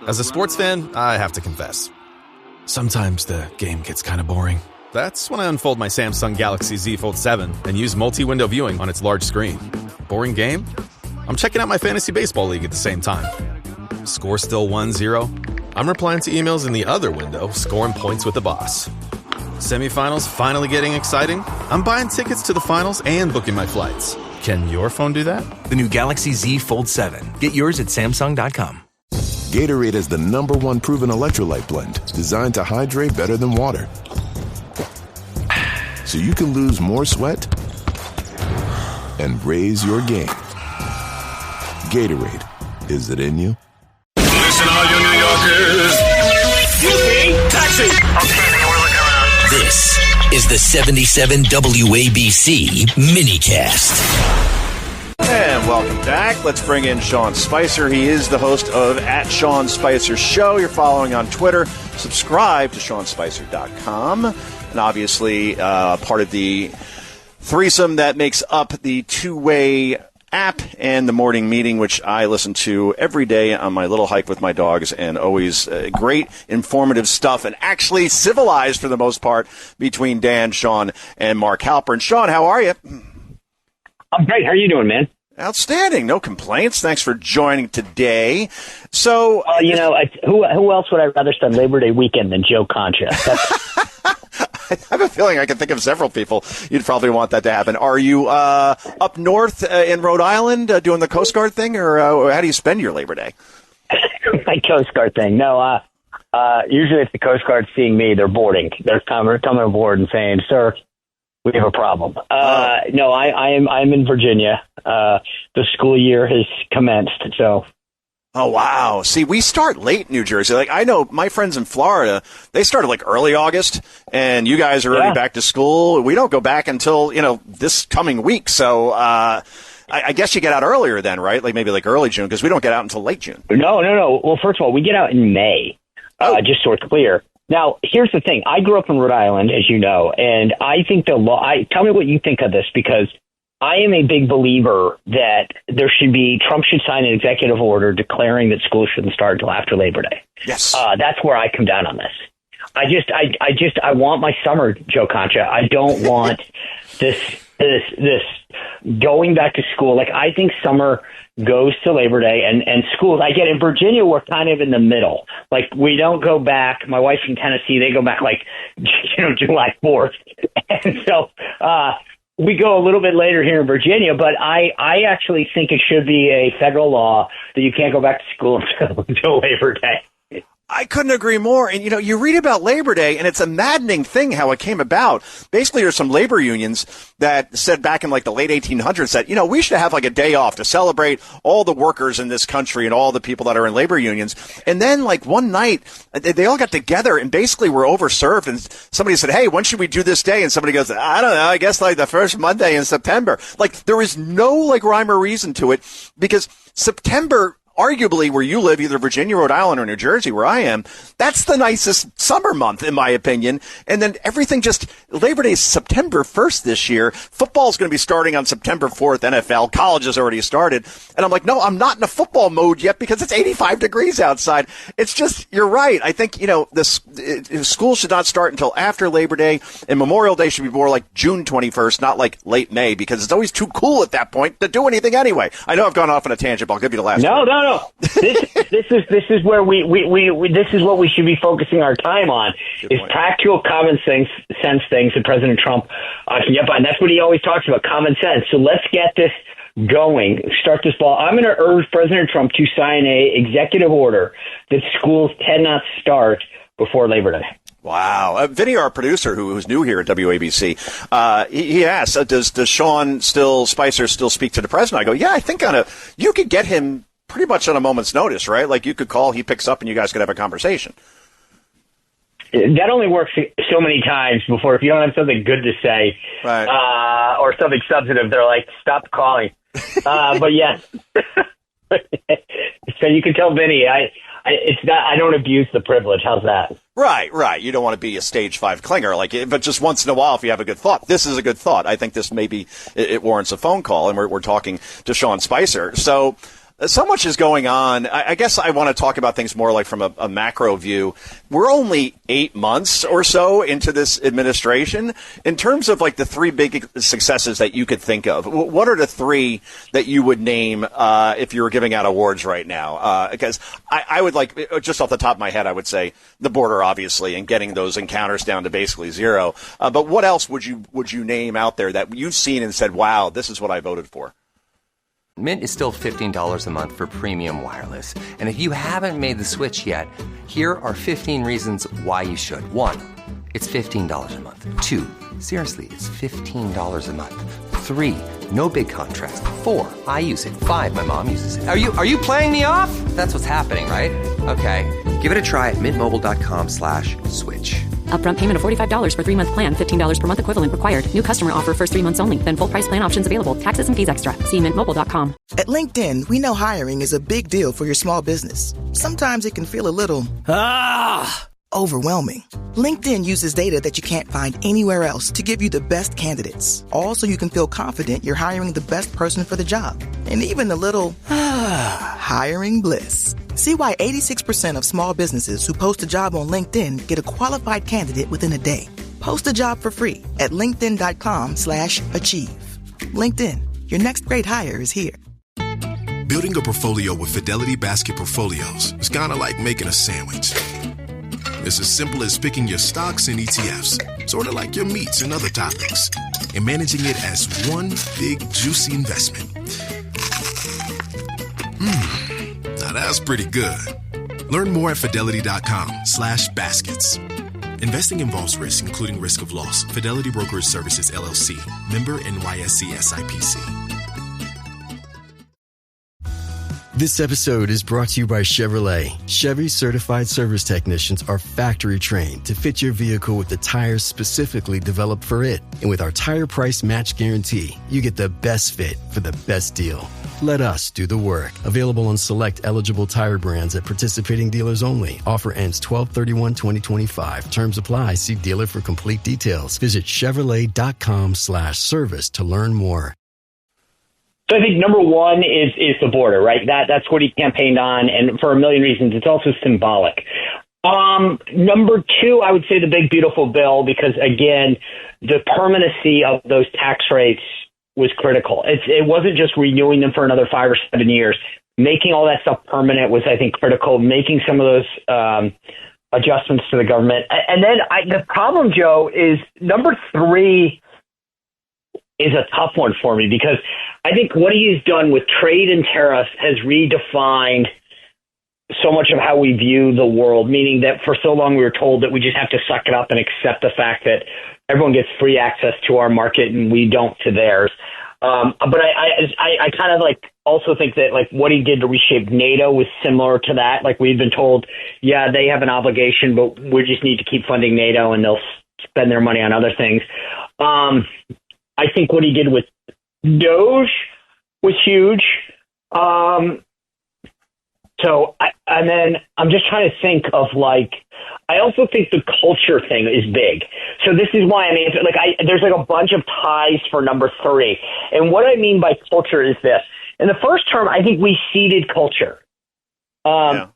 As a sports fan, I have to confess. Sometimes the game gets kind of boring. That's when I unfold my Samsung Galaxy Z Fold 7 and use multi-window viewing on its large screen. Boring game? I'm checking out my fantasy baseball league at the same time. Score still 1-0? I'm replying to emails in the other window, scoring points with the boss. Semifinals finally getting exciting? I'm buying tickets to the finals and booking my flights. Can your phone do that? The new Galaxy Z Fold 7. Get yours at Samsung.com. Gatorade is the #1 proven electrolyte blend designed to hydrate better than water. So you can lose more sweat and raise your game. Gatorade, is it in you? Listen, all you New Yorkers. Excuse me, taxi. Okay, man, we're looking around. This is the 77 WABC minicast. And welcome back. Let's bring in Sean Spicer. He is the host of @Sean Spicer Show. You're following on Twitter. Subscribe to SeanSpicer.com. And obviously part of the threesome that makes up the two-way app and the morning meeting, which I listen to every day on my little hike with my dogs, and always great, informative stuff, and actually civilized for the most part between Dan, Sean, and Mark Halpern. Sean, how are you? I'm great. How are you doing, man? Outstanding. No complaints. Thanks for joining today. So, who else would I rather spend Labor Day weekend than Joe Concha? I have a feeling I can think of several people you'd probably want that to happen. Are you up north in Rhode Island doing the Coast Guard thing, or how do you spend your Labor Day? My Coast Guard thing. No, usually if the Coast Guard's seeing me, they're boarding. They're coming aboard and saying, "Sir, we have a problem." No, I'm in Virginia. The school year has commenced, so. Oh, wow. See, we start late in New Jersey. Like, I know my friends in Florida, they started like early August, and you guys are already back to school. We don't go back until, this coming week. So, I guess you get out earlier then, right? Like maybe like early June, because we don't get out until late June. No. Well, first of all, we get out in May, just so it's clear. Now, here's the thing. I grew up in Rhode Island, as you know, and I think the law, tell me what you think of this, because I am a big believer that Trump should sign an executive order declaring that school shouldn't start until after Labor Day. Yes. That's where I come down on this. I want my summer, Joe Concha. I don't want this going back to school. Like, I think summer goes to Labor Day and schools. I get in Virginia, we're kind of in the middle. Like, we don't go back. My wife's from Tennessee. They go back like, July 4th. And so, we go a little bit later here in Virginia, but I actually think it should be a federal law that you can't go back to school until Labor Day. I couldn't agree more. And, you read about Labor Day, and it's a maddening thing how it came about. Basically, there's some labor unions that said back in like the late 1800s that, we should have like a day off to celebrate all the workers in this country and all the people that are in labor unions. And then like one night, they all got together and basically were overserved. And somebody said, "Hey, when should we do this day?" And somebody goes, "I don't know, I guess like the first Monday in September." Like, there is no like rhyme or reason to it, because September, arguably where you live, either Virginia, Rhode Island, or New Jersey, where I am, that's the nicest summer month, in my opinion. And then everything Labor Day is September 1st this year. Football is going to be starting on September 4th, NFL. College has already started. And I'm like, no, I'm not in a football mode yet because it's 85 degrees outside. It's just, you're right. I think, school should not start until after Labor Day, and Memorial Day should be more like June 21st, not like late May, because it's always too cool at that point to do anything anyway. I know I've gone off on a tangent, but I'll give you the last one. No. This is where we this is what we should be focusing our time on. Is practical common sense things that President Trump can get by. And that's what he always talks about, common sense. So let's get this going. Start this ball. I'm going to urge President Trump to sign a executive order that schools cannot start before Labor Day. Wow. Vinny, our producer, who's new here at WABC, he asked, does Sean Spicer still speak to the president? I go, yeah, I think you could get him pretty much on a moment's notice, right? Like, you could call, he picks up, and you guys could have a conversation. That only works so many times before, if you don't have something good to say, right, or something substantive, they're like, stop calling. But yes. So you can tell Vinny, I don't abuse the privilege. How's that? Right. You don't want to be a stage 5 clinger, but just once in a while, if you have a good thought, this is a good thought. I think this it warrants a phone call, and we're talking to Sean Spicer. So, So much is going on. I guess I want to talk about things more like from a macro view. We're only 8 months or so into this administration. In terms of like the three big successes that you could think of, what are the three that you would name if you were giving out awards right now? Because I would like, just off the top of my head, I would say the border, obviously, and getting those encounters down to basically zero. But what else would you name out there that you've seen and said, wow, this is what I voted for? Mint is still $15 a month for premium wireless. And if you haven't made the switch yet, here are 15 reasons why you should. 1, it's $15 a month. 2, seriously, it's $15 a month. 3, no big contrast. 4, I use it. 5, my mom uses it. Are you playing me off? That's what's happening, right? Okay, give it a try at mintmobile.com/switch. Upfront payment of $45 for 3-month plan. $15 per month equivalent required. New customer offer first 3 months only. Then full price plan options available. Taxes and fees extra. See mintmobile.com. At LinkedIn, we know hiring is a big deal for your small business. Sometimes it can feel a little overwhelming. LinkedIn uses data that you can't find anywhere else to give you the best candidates. All so you can feel confident you're hiring the best person for the job. And even a little hiring bliss. See why 86% of small businesses who post a job on LinkedIn get a qualified candidate within a day. Post a job for free at linkedin.com/achieve. LinkedIn, your next great hire is here. Building a portfolio with Fidelity Basket Portfolios is kind of like making a sandwich. It's as simple as picking your stocks and ETFs, sort of like your meats and other toppings, and managing it as one big, juicy investment. Now that's pretty good. Learn more at Fidelity.com/baskets. Investing involves risk, including risk of loss. Fidelity Brokerage Services, LLC. Member NYSE SIPC. This episode is brought to you by Chevrolet. Chevy certified service technicians are factory trained to fit your vehicle with the tires specifically developed for it. And with our tire price match guarantee, you get the best fit for the best deal. Let us do the work. Available on select eligible tire brands at participating dealers only. Offer ends 12/31/2025. Terms apply. See dealer for complete details. Visit Chevrolet.com/service to learn more. So I think number one is the border, right? That's what he campaigned on, and for a million reasons, it's also symbolic. Number two, I would say the big beautiful bill, because again, the permanency of those tax rates was critical. It wasn't just renewing them for another 5 or 7 years. Making all that stuff permanent was, I think, critical. Making some of those adjustments to the government, and then the problem, Joe, is number three is a tough one for me, because I think what he's done with trade and tariffs has redefined so much of how we view the world, meaning that for so long we were told that we just have to suck it up and accept the fact that everyone gets free access to our market and we don't to theirs. But I kind of like also think that like what he did to reshape NATO was similar to that. Like we've been told, yeah, they have an obligation, but we just need to keep funding NATO and they'll spend their money on other things. I think what he did with DOGE was huge. And then I'm just trying to think of like, I also think the culture thing is big. So this is why there's like a bunch of ties for number three. And what I mean by culture is this. In the first term, I think we seeded culture. And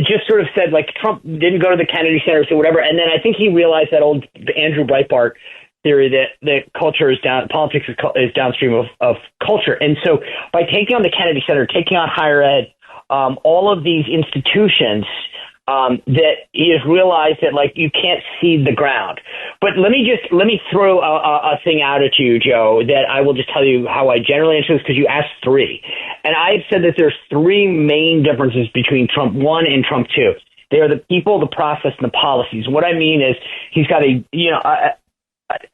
just sort of said like Trump didn't go to the Kennedy Center, so whatever. And then I think he realized that old Andrew Breitbart theory that culture is politics is downstream of culture. And so by taking on the Kennedy Center, taking on higher ed, all of these institutions, that he has realized that like you can't seed the ground. But let me throw a thing out at you, Joe, that I will just tell you how I generally answer this, because you asked three. And I've said that there's three main differences between Trump 1 and Trump 2. They are the people, the process, and the policies. What I mean is he's got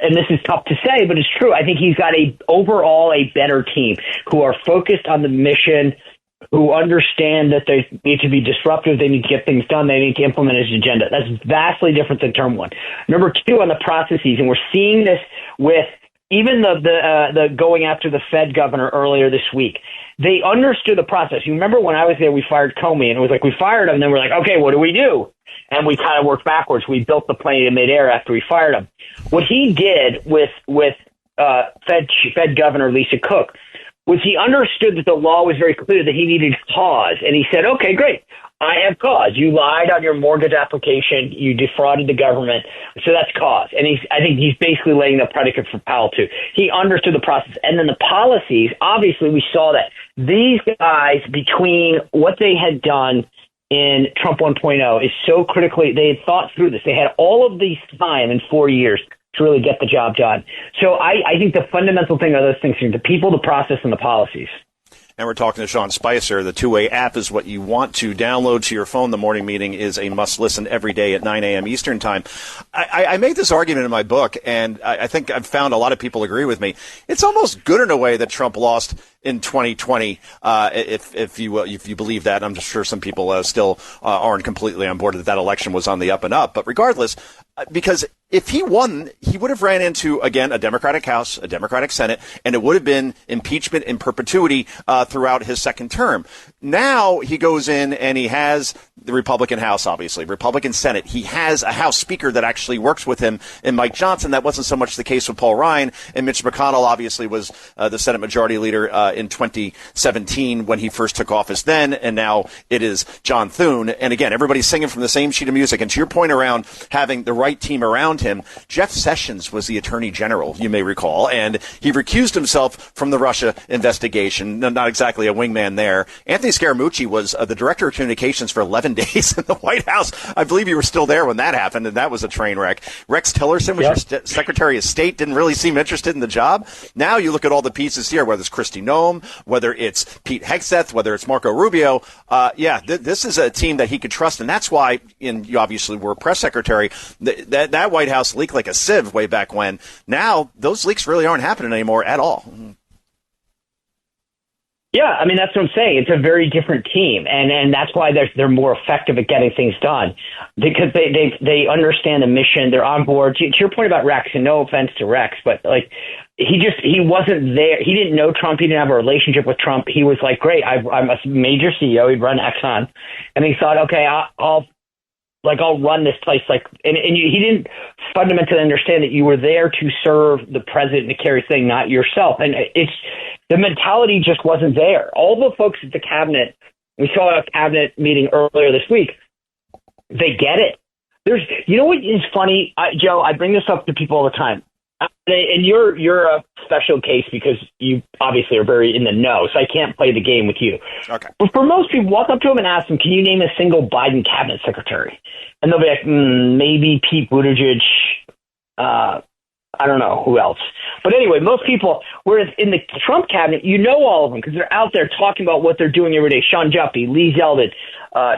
and this is tough to say, but it's true. I think he's got overall a better team who are focused on the mission, who understand that they need to be disruptive, they need to get things done, they need to implement his agenda. That's vastly different than term one. Number two, on the processes, and we're seeing this with even the going after the Fed governor earlier this week. They understood the process. You remember when I was there, we fired Comey, and it was like we fired him, and then we're like, okay, what do we do? And we kind of worked backwards. We built the plane in midair after we fired him. What he did with Fed Governor Lisa Cook was he understood that the law was very clear that he needed cause. And he said, okay, great. I have cause. You lied on your mortgage application. You defrauded the government. So that's cause. And I think he's basically laying the predicate for Powell, too. He understood the process. And then the policies, obviously, we saw that these guys, between what they had done in Trump 1.0, is so critically, they had thought through this. They had all of these time in 4 years to really get the job done. So I think the fundamental thing are those things, the people, the process, and the policies. And we're talking to Sean Spicer. The Two-Way app is what you want to download to your phone. The morning meeting is a must-listen every day at 9 a.m. Eastern time. I made this argument in my book, and I think I've found a lot of people agree with me. It's almost good in a way that Trump lost in 2020, if you believe that. I'm just sure some people still aren't completely on board that election was on the up and up. But regardless, because if he won, he would have ran into, again, a Democratic House, a Democratic Senate, and it would have been impeachment in perpetuity throughout his second term. Now he goes in and he has the Republican House, obviously, Republican Senate. He has a House Speaker that actually works with him in Mike Johnson. That wasn't so much the case with Paul Ryan. And Mitch McConnell obviously was the Senate Majority Leader in 2017 when he first took office then. And now it is John Thune. And again, everybody's singing from the same sheet of music. And to your point around having the right team around him, Jeff Sessions was the Attorney General, you may recall, and he recused himself from the Russia investigation. Not exactly a wingman there. Anthony Scaramucci was the Director of Communications for 11 days in the White House. I believe you were still there when that happened, and that was a train wreck. Rex Tillerson was your Secretary of State, didn't really seem interested in the job. Now you look at all the pieces here, whether it's Kristi Noem, whether it's Pete Hegseth, whether it's Marco Rubio. This is a team that he could trust, and that's why, you obviously were press secretary, that White House leaked like a sieve way back when. Now, those leaks really aren't happening anymore at all. Yeah, I mean, that's what I'm saying. It's a very different team, and that's why they're more effective at getting things done, because they understand the mission. They're on board. To your point about Rex, and no offense to Rex, but like he wasn't there. He didn't know Trump. He didn't have a relationship with Trump. He was like, great, I'm a major CEO. He'd run Exxon, and he thought, okay, I'll run this place. He didn't fundamentally understand that you were there to serve the president and to carry thing, not yourself. And the mentality just wasn't there. All the folks at the cabinet, we saw a cabinet meeting earlier this week, they get it. You know what is funny, Joe? I bring this up to people all the time. And you're a special case because you obviously are very in the know, so I can't play the game with you. Okay. But for most people, walk up to them and ask them, can you name a single Biden cabinet secretary? And they'll be like, maybe Pete Buttigieg, I don't know who else. But anyway, most people, whereas in the Trump cabinet, you know all of them because they're out there talking about what they're doing every day. Sean Duffy, Lee Zeldin,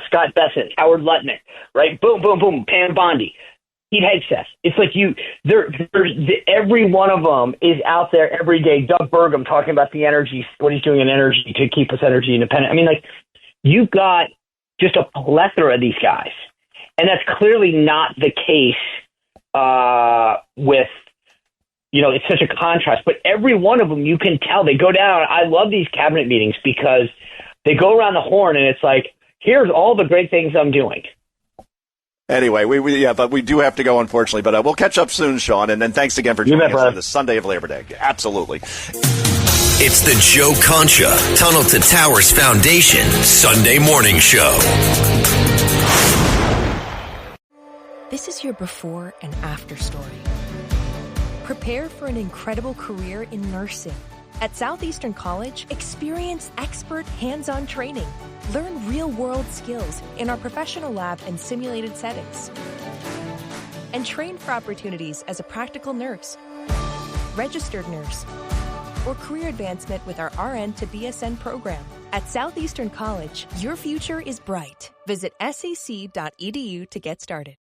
Scott Bessent, Howard Lutnick, right? Boom, boom, boom, Pam Bondi. Pete Hegseth. It's like every one of them is out there every day. Doug Burgum talking about the energy, what he's doing in energy to keep us energy independent. I mean, like, you've got just a plethora of these guys. And that's clearly not the case with, it's such a contrast. But every one of them, you can tell they go down. I love these cabinet meetings because they go around the horn and it's like, here's all the great things I'm doing. Anyway, but we do have to go, unfortunately. But we'll catch up soon, Sean. And then thanks again for joining us on the Sunday of Labor Day. Absolutely. It's the Joe Concha Tunnel to Towers Foundation Sunday Morning Show. This is your before and after story. Prepare for an incredible career in nursing. At Southeastern College, experience expert hands-on training. Learn real-world skills in our professional lab and simulated settings. And train for opportunities as a practical nurse, registered nurse, or career advancement with our RN to BSN program. At Southeastern College, your future is bright. Visit sec.edu to get started.